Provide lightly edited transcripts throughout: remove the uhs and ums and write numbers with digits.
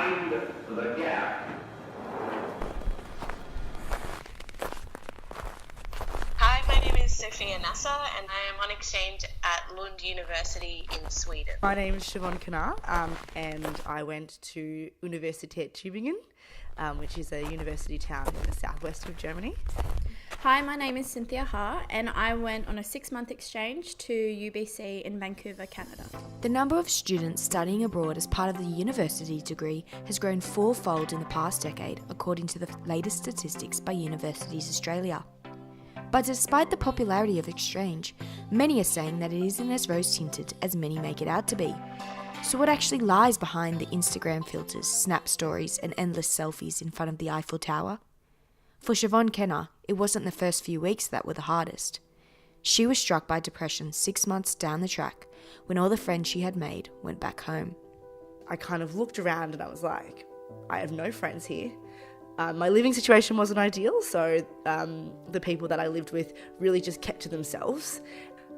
mind the gap. Hi, my name is Sophia Nasser and I am on exchange at Lund University in Sweden. My name is Siobhan Kanar, and I went to Universität Tübingen, which is a university town in the southwest of Germany. Hi, my name is Cynthia Ha, and I went on a 6-month exchange to UBC in Vancouver, Canada. The number of students studying abroad as part of the university degree has grown fourfold in the past decade, according to the latest statistics by Universities Australia. But despite the popularity of exchange, many are saying that it isn't as rose-tinted as many make it out to be. So what actually lies behind the Instagram filters, snap stories, and endless selfies in front of the Eiffel Tower? For Siobhan Kenner, it wasn't the first few weeks that were the hardest. She was struck by depression 6 months down the track when all the friends she had made went back home. I kind of looked around and I was like, I have no friends here. My living situation wasn't ideal, so the people that I lived with really just kept to themselves,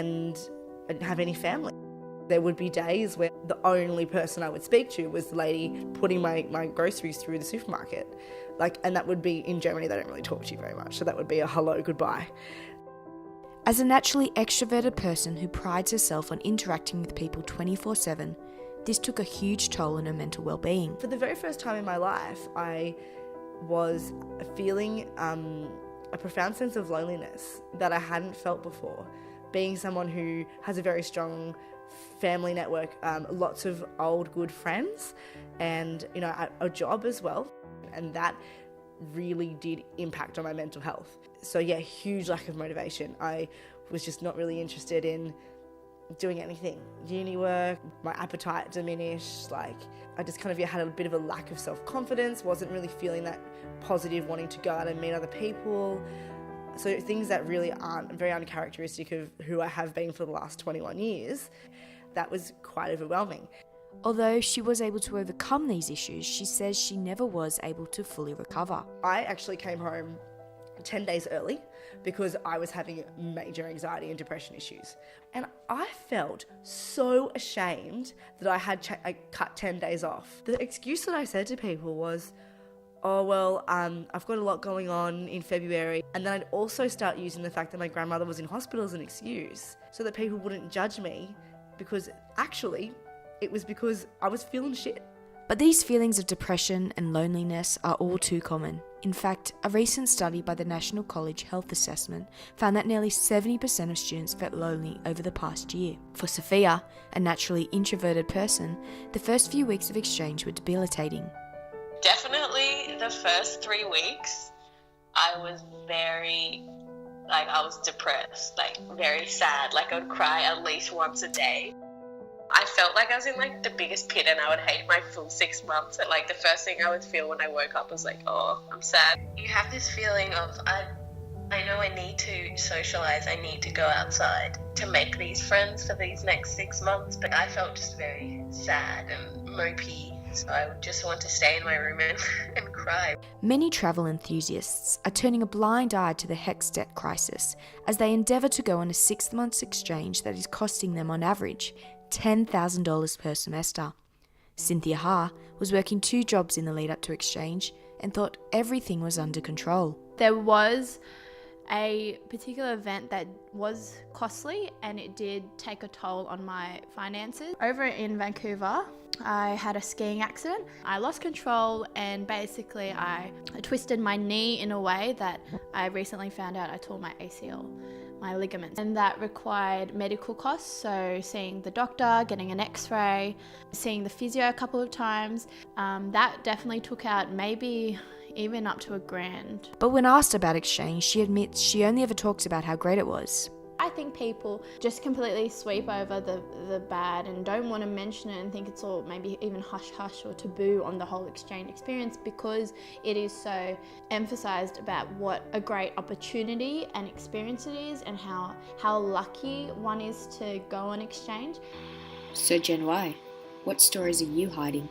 and I didn't have any family. There would be days where the only person I would speak to was the lady putting my groceries through the supermarket. And that would be, in Germany, they don't really talk to you very much, so that would be a hello, goodbye. As a naturally extroverted person who prides herself on interacting with people 24/7, this took a huge toll on her mental well-being. For the very first time in my life, I was feeling a profound sense of loneliness that I hadn't felt before. Being someone who has a very strong family network, lots of old good friends, and a job as well, and that really did impact on my mental health. So yeah, huge lack of motivation. I was just not really interested in doing anything. Uni work, my appetite diminished, I just kind of had a bit of a lack of self-confidence, wasn't really feeling that positive, wanting to go out and meet other people. So things that really aren't very uncharacteristic of who I have been for the last 21 years, that was quite overwhelming. Although she was able to overcome these issues, she says she never was able to fully recover. I actually came home 10 days early because I was having major anxiety and depression issues. And I felt so ashamed that I had cut 10 days off. The excuse that I said to people was, oh, well, I've got a lot going on in February. And then I'd also start using the fact that my grandmother was in hospital as an excuse so that people wouldn't judge me, because actually it was because I was feeling shit. But these feelings of depression and loneliness are all too common. In fact, a recent study by the National College Health Assessment found that nearly 70% of students felt lonely over the past year. For Sophia, a naturally introverted person, the first few weeks of exchange were debilitating. Definitely the first 3 weeks, I was I was depressed, very sad. I would cry at least once a day. I felt like I was in the biggest pit, and I would hate my full 6 months. And the first thing I would feel when I woke up was oh, I'm sad. You have this feeling of, I know I need to socialize, I need to go outside to make these friends for these next 6 months, but I felt just very sad and mopey. So I would just want to stay in my room and cry. Many travel enthusiasts are turning a blind eye to the HECS debt crisis as they endeavour to go on a 6-month exchange that is costing them on average $10,000 per semester. Cynthia Ha was working 2 jobs in the lead up to exchange and thought everything was under control. There was a particular event that was costly, and it did take a toll on my finances. Over in Vancouver, I had a skiing accident. I lost control, and basically I twisted my knee in a way that I recently found out I tore my ACL, my ligaments, and that required medical costs. So seeing the doctor, getting an x-ray, seeing the physio a couple of times, that definitely took out maybe even up to $1,000. But when asked about exchange, she admits she only ever talks about how great it was. I think people just completely sweep over the bad and don't want to mention it and think it's all maybe even hush-hush or taboo on the whole exchange experience, because it is so emphasised about what a great opportunity and experience it is, and how lucky one is to go on exchange. So Gen Y, what stories are you hiding?